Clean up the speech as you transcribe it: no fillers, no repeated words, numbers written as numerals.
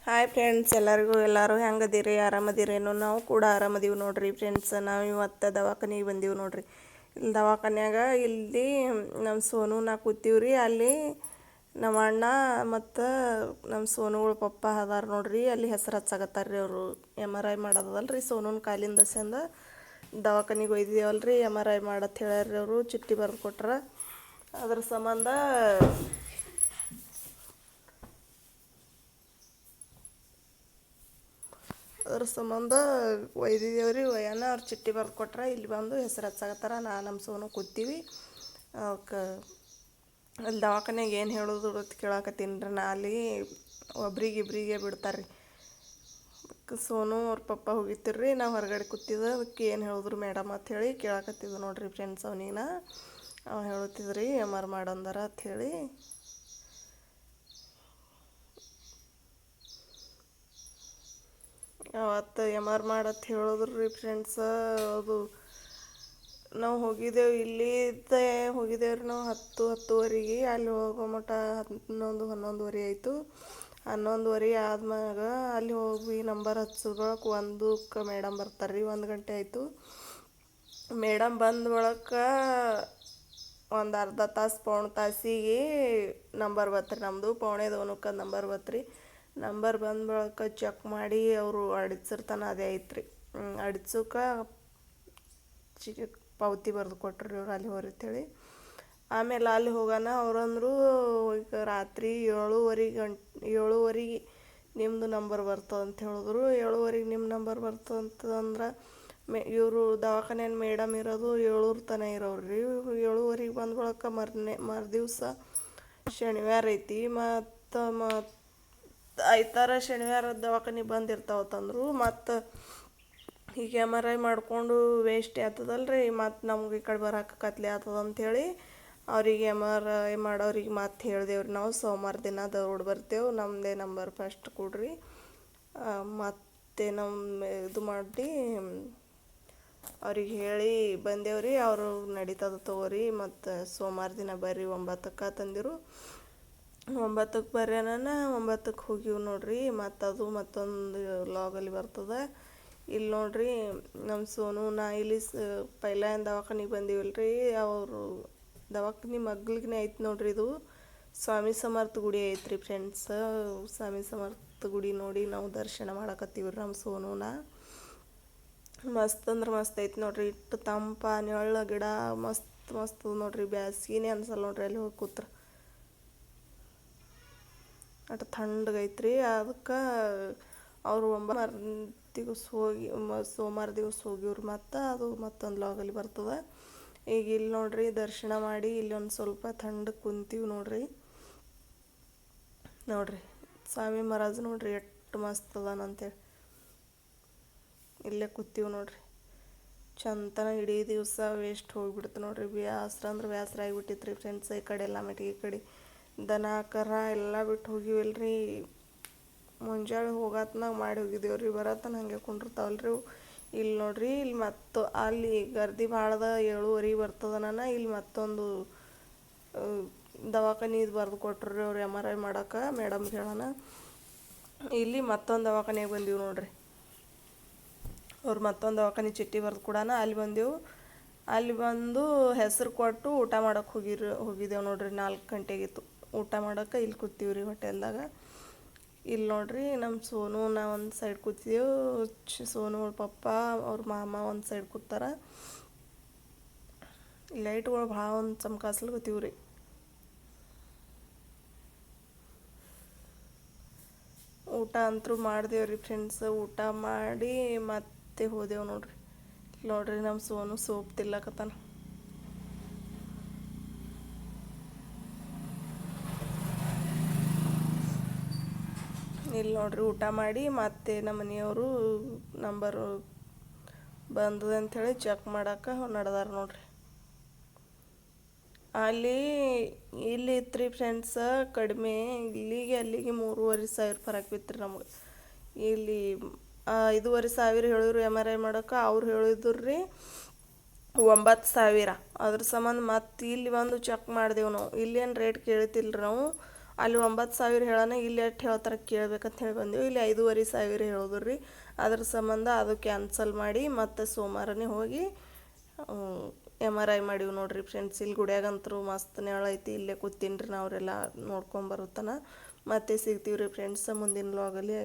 Hi friends, ಎಲ್ಲರೂ ಹೆಂಗದಿರಿ? ಆರಾಮದಿರೇನು? ನಾವು ಕೂಡ ಆರಾಮದೀವಿ ನೋಡ್ರಿ ಫ್ರೆಂಡ್ಸ್. ನಾವು ಇವತ್ತು ದವಾಖಾನಿಗೆ ಬಂದೀವಿ ನೋಡ್ರಿ. ಇಲ್ಲಿ ದವಾಖಾನ್ಯಾಗ ಇಲ್ಲಿ ನಮ್ಮ ಸೋನು ನಾ ಕೂತೀವ್ರಿ. ಅಲ್ಲಿ ನಮ್ಮ ಅಣ್ಣ ಮತ್ತು ನಮ್ಮ ಸೋನುಗಳ ಪಪ್ಪ ಅದಾರ ನೋಡ್ರಿ. ಅಲ್ಲಿ ಹೆಸರು ಹಚ್ಚಾಕತ್ತಾರ್ರಿ. ಅವರು MRI ಮಾಡೋದಲ್ರಿ ಸೋನುನ ಕಾಲಿನ ದಸೆಯಿಂದ ದವಾಖಾನಿಗೆ ಒಯ್ದಿದ್ದೇವಲ್ರಿ. MRI ಮಾಡತ್ತೆ ಹೇಳ್ಯಾರ್ರಿ. ಅವರು ಚಿಟ್ಟಿ ಬರೆದು ಕೊಟ್ರ. ಅದ್ರ ಸಂಬಂಧ ಒಯ್ದಿದ್ದೇವ್ರಿ. ಒಯ್ಯಾನ ಅವ್ರು ಚಿಟ್ಟಿ ಬರ್ದು ಕೊಟ್ರೆ ಇಲ್ಲಿ ಬಂದು ಹೆಸರು ಹಚ್ಚಾಕತ್ತಾರ. ನಮ್ಮ ಸೋನು ಕೂತೀವಿ. ಅವಕ್ಕೆ ಅಲ್ಲಿ ದವಾಖಾನ್ಯಾಗ ಏನು ಹೇಳೋದು ಕೇಳಾಕತ್ತೀನಿ ರೀ. ನಾ ಅಲ್ಲಿ ಒಬ್ರಿಗಿಬ್ರಿಗೆ ಬಿಡ್ತಾರೆ ರೀ. ಸೋನು ಅವ್ರ ಪಪ್ಪ ಹೋಗಿತ್ತಿರ್ರಿ. ನಾವು ಹೊರಗಡೆ ಕೂತಿದ್ದ. ಅದಕ್ಕೆ ಏನು ಹೇಳಿದ್ರು ಮೇಡಮ್ ಅಂತ ಹೇಳಿ ಕೇಳಾಕತ್ತಿದ್ದು ನೋಡ್ರಿ ಫ್ರೆಂಡ್ಸ್. ಅವನಿಗೆ ಅವ ಹೇಳುತ್ತಿದ್ರಿ MR ಮಾಡಂದಾರ ಅಂಥೇಳಿ. ಅವತ್ತು MR ಮಾಡತ್ತೆ ಹೇಳಿದ್ರು ರೀ ಫ್ರೆಂಡ್ಸ. ಅದು ನಾವು ಹೋಗಿದ್ದೇವೆ, ಇಲ್ಲಿದ್ದ ಹೋಗಿದ್ದೇವ್ರಿ. ನಾವು 10-10:30 ಅಲ್ಲಿ ಹೋಗೋ ಮಟ 11-11:30 ಆಯಿತು. 11:30 ಆದ್ಮ್ಯಾಗ ಅಲ್ಲಿ ಹೋಗಿ ನಂಬರ್ ಹಚ್ಚೋದ್ರೊಳಗೆ 1ಕ್ಕೆ ಮೇಡಮ್ ಬರ್ತಾರೆ ರೀ. 1 ಗಂಟೆ ಆಯಿತು. ಮೇಡಮ್ ಬಂದ ಒಳಕ್ಕೆ ಒಂದು ಅರ್ಧ ತಾಸು ಪೌಣ ತಾಸಿಗೆ ನಂಬರ್ ಬತ್ರಿ. ನಮ್ಮದು 11:45ಕ್ಕೆ ನಂಬರ್ ಬತ್ರಿ. ನಂಬರ್ ಬಂದ ಬಳಕ ಚೆಕ್ ಮಾಡಿ ಅವರು ಅಡಿಸಿರ್ತಾನೆ ಅದೇ ಐತ್ರಿ. ಅಡಿಸೋಕೆ ಪಾವತಿ ಬರೆದು ಕೊಟ್ರಿ ಅವ್ರು ಅಲ್ಲಿ ಹೊರತೇಳಿ. ಆಮೇಲೆ ಅಲ್ಲಿ ಹೋಗೋಣ ಅವರಂದ್ರು ಈಗ ರಾತ್ರಿ 7:30 ನಿಮ್ಮದು ನಂಬರ್ ಬರ್ತದೆ ಅಂತ ಹೇಳಿದ್ರು. 7:30 ನಿಮ್ಮ ನಂಬರ್ ಬರ್ತದಂತಂದ್ರೆ ಇವರು ದವಾಖಾನೆ ಮೇಡಮ್ ಇರೋದು 7 ತನಕ ಇರೋವ್ರಿ. 7:30 ಬಂದ ಬಳಕ ಮರುದಿವ್ಸ ಶನಿವಾರ ಐತಿ. ಮತ್ತು ಐತಾರ ಶನಿವಾರ ದವಾಖಾನಿಗೆ ಬಂದಿರ್ತಾವತ್ತಂದ್ರು. ಮತ್ತು ಈಗ MRI ಮಾಡಿಕೊಂಡು ವೇಸ್ಟ್ ಆಗ್ತದಲ್ರಿ. ಮತ್ತು ನಮ್ಗೆ ಈ ಕಡೆ ಬರೋಕೆ ಕತ್ಲೆ ಆಗ್ತದ ಅಂಥೇಳಿ ಅವ್ರಿಗೆ MRI ಮಾಡೋರಿಗೆ ಮತ್ತೆ ಹೇಳ್ದೇವ್ರಿ. ನಾವು ಸೋಮವಾರ ದಿನ ದೌಡ್ ಬರ್ತೇವೆ, ನಮ್ಮದೇ ನಂಬರ್ ಫಸ್ಟ್ ಕೊಡ್ರಿ. ಮತ್ತು ನಮ್ಮ ಇದು ಮಾಡಿ ಅವ್ರಿಗೆ ಹೇಳಿ ಬಂದೇವ್ರಿ. ಅವರು ನಡೀತದ ತಗೋರಿ, ಮತ್ತು ಸೋಮವಾರ ದಿನ ಬರ್ರಿ 9ಕ್ಕೆ ತಂದಿರು. 9ಕ್ಕೆ ಬರ್ರಿ ನಾನು 9ಕ್ಕೆ ಹೋಗಿವು ನೋಡ್ರಿ. ಮತ್ತು ಅದು ಮತ್ತೊಂದು ಲಾಗಲ್ಲಿ ಬರ್ತದೆ. ಇಲ್ಲಿ ನೋಡ್ರಿ ನಮ್ಮ ಸೋನು ನಾ ಇಲ್ಲಿ ಪೈಲ ಏನು ದವಾಖಾನಿಗೆ ಬಂದೀವಲ್ರಿ. ಅವರು ದವಾಖಾನೆ ಮಗ್ಲಿಗೆ ಐತೆ ನೋಡ್ರಿ. ಇದು ಸ್ವಾಮಿ ಸಮರ್ಥ ಗುಡಿ ಐತ್ರಿ ಫ್ರೆಂಡ್ಸ್. ಸ್ವಾಮಿ ಸಮರ್ಥ ಗುಡಿ ನೋಡಿ ನಾವು ದರ್ಶನ ಮಾಡಕತ್ತೀವ್ರಿ ನಮ್ಮ ಸೋನುನ. ಮಸ್ತ್ ಅಂದ್ರೆ ಮಸ್ತ್ ಐತೆ ನೋಡ್ರಿ. ಇಟ್ಟು ತಂಪ ನೆಳ್ಳ ಗಿಡ ಮಸ್ತ್ ನೋಡ್ರಿ. ಬ್ಯಾಸ್ಗಿನೇ ಅನ್ಸಲ್ಲ ನೋಡ್ರಿ ಅಲ್ಲಿ ಹೋಗಿ ಕೂತ್ರೆ. ಅಷ್ಟು ಥಂಡಗೈತ್ರಿ. ಅದಕ್ಕೆ ಅವರು ಸೋಮವಾರ ದಿವಸ ಹೋಗಿವ್ರಿ. ಮತ್ತು ಅದು ಮತ್ತೊಂದು ಲಾಗಲ್ಲಿ ಬರ್ತದೆ. ಈಗ ಇಲ್ಲಿ ನೋಡ್ರಿ ದರ್ಶನ ಮಾಡಿ ಇಲ್ಲಿ ಒಂದು ಸ್ವಲ್ಪ ಥಂಡಕ್ಕೆ ಕುಂತೀವಿ ನೋಡ್ರಿ. ಸ್ವಾಮಿ ಮಹಾರಾಜ್ ನೋಡ್ರಿ ಎಷ್ಟು ಮಸ್ತ್ ಅದಾನಂತೇಳಿ. ಇಲ್ಲೇ ಕೂತೀವಿ ನೋಡ್ರಿ. ಚಂತನ ಇಡೀ ದಿವಸ ವೇಸ್ಟ್ ಹೋಗಿಬಿಡ್ತು ನೋಡ್ರಿ. ಬೇಸರ ಅಂದ್ರೆ ಬೇಸರ ಆಗಿಬಿಟ್ಟಿತ್ತು ರೀ ಫ್ರೆಂಡ್ಸ್. ಈ ಕಡೆ ಎಲ್ಲ ಮೆಟ್ಟಿಗೆ ಈ ಕಡೆ ದನ ಕರ ಎಲ್ಲ ಬಿಟ್ಟು ಹೋಗಿವಲ್ರಿ. ಮುಂಜಾನೆ ಹೋಗತ್ನಾಗ ಮಾಡಿ ಹೋಗಿದ್ದೇವ್ರಿ. ಬರತ್ತನ ಹಾಗೆ ಕುಂಡಿರ್ತಾವಲ್ರಿ. ಇಲ್ಲಿ ನೋಡ್ರಿ ಇಲ್ಲಿ ಮತ್ತು ಅಲ್ಲಿ ಗರ್ದಿ ಭಾಳದ 7:30 ಬರ್ತದ. ಇಲ್ಲಿ ಮತ್ತೊಂದು ದವಾಖಾನೆ ಇದು ಬರೆದು ಕೊಟ್ರಿ ಅವ್ರು MRI ಮಾಡೋಕೆ ಮೇಡಮ್ಗೆ ಹೇಳೋಣ. ಇಲ್ಲಿ ಮತ್ತೊಂದು ದವಾಖಾನೆಗೆ ಬಂದೀವಿ ನೋಡ್ರಿ. ಅವ್ರು ಮತ್ತೊಂದು ದವಾಖಾನೆ ಚಿಟ್ಟಿ ಬರೆದು ಕೊಡೋಣ ಅಲ್ಲಿ ಬಂದೆವು. ಅಲ್ಲಿ ಬಂದು ಹೆಸರು ಕೊಟ್ಟು ಊಟ ಮಾಡೋಕೆ ಹೋಗಿದ್ದೇವೆ ನೋಡ್ರಿ. 4 ಗಂಟೆಗಿತ್ತು ಊಟ ಮಾಡೋಕೆ. ಇಲ್ಲಿ ಕೂತೀವ್ರಿ ಹೋಟೆಲ್ದಾಗ. ಇಲ್ಲಿ ನೋಡ್ರಿ ನಮ್ಮ ಸೋನು ನಾ ಒಂದು ಸೈಡ್ ಕೂತಿದ್ದೆವು. ಸೋನು ಅವ್ರ ಪಪ್ಪ ಅವ್ರ ಮಾಮ ಒಂದು ಸೈಡ್ ಕೂತಾರ. ಲೈಟ್ಗಳು ಭಾಳ ಒಂದು ಚಮಕಾಸ್ಲಿಕತ್ತೀವ್ರಿ. ಊಟ ಅಂತೂ ಮಾಡ್ದೇವ್ರಿ ಫ್ರೆಂಡ್ಸ್. ಊಟ ಮಾಡಿ ಮತ್ತೆ ಹೋದೆವು ನೋಡ್ರಿ ನಮ್ಮ ಸೋನು ಸೋಪ್ ತಿಲ್ಲಕತ್ತಾನ. ಇಲ್ಲಿ ನೋಡ್ರಿ ಊಟ ಮಾಡಿ ಮತ್ತೆ ನಮ್ಮ ಮನೆಯವರು ನಂಬರು ಬಂದದ ಅಂಥೇಳಿ ಚೆಕ್ ಮಾಡೋಕೆ ನಡೆದಾರ ನೋಡ್ರಿ. ಇಲ್ಲಿ ಇತ್ತು ಫ್ರೆಂಡ್ಸ್ ಕಡಿಮೆ. ಇಲ್ಲಿಗೆ ಅಲ್ಲಿಗೆ 3,500 ಫರಕ್ ಬಿತ್ತು ನಮ್ಗೆ. ಇಲ್ಲಿ 5,500 ಹೇಳಿದ್ರು MRI ಮಾಡೋಕೆ. ಅವ್ರು ಹೇಳಿದ್ರು ರೀ 9,000. ಅದ್ರ ಸಂಬಂಧ ಮತ್ತು ಇಲ್ಲಿ ಬಂದು ಚೆಕ್ ಮಾಡಿದೆವು ನಾವು. ಇಲ್ಲೇನು ರೇಟ್ ಕೇಳ್ತಿಲ್ರಿ ನಾವು. ಅಲ್ಲಿ 9,000 ಹೇಳೋಣ, ಇಲ್ಲಿ ಎಷ್ಟು ಹೇಳ್ತಾರೆ ಕೇಳ್ಬೇಕಂತ ಹೇಳಿ ಬಂದೆವು. ಇಲ್ಲಿ 5,500 ಹೇಳೋದು ರೀ. ಅದ್ರ ಸಂಬಂಧ ಅದು ಕ್ಯಾನ್ಸಲ್ ಮಾಡಿ ಮತ್ತು ಸೋಮವಾರನೇ ಹೋಗಿ MRI ಮಾಡೀವಿ ನೋಡ್ರಿ ಫ್ರೆಂಡ್ಸ್. ಇಲ್ಲಿ ಗುಡಿಯಾಗಂತರೂ ಮಸ್ತ್ ನೆರಳೈತಿ, ಇಲ್ಲೇ ಕೂತೀನಿ ರೀ ನಾವರೆಲ್ಲ ನೋಡ್ಕೊಂಬರುತ್ತಾನ. ಮತ್ತೆ ಸಿಗ್ತೀವಿ ರೀ ಫ್ರೆಂಡ್ಸ್ ಮುಂದಿನ ವ್ಲಾಗಲ್ಲಿ.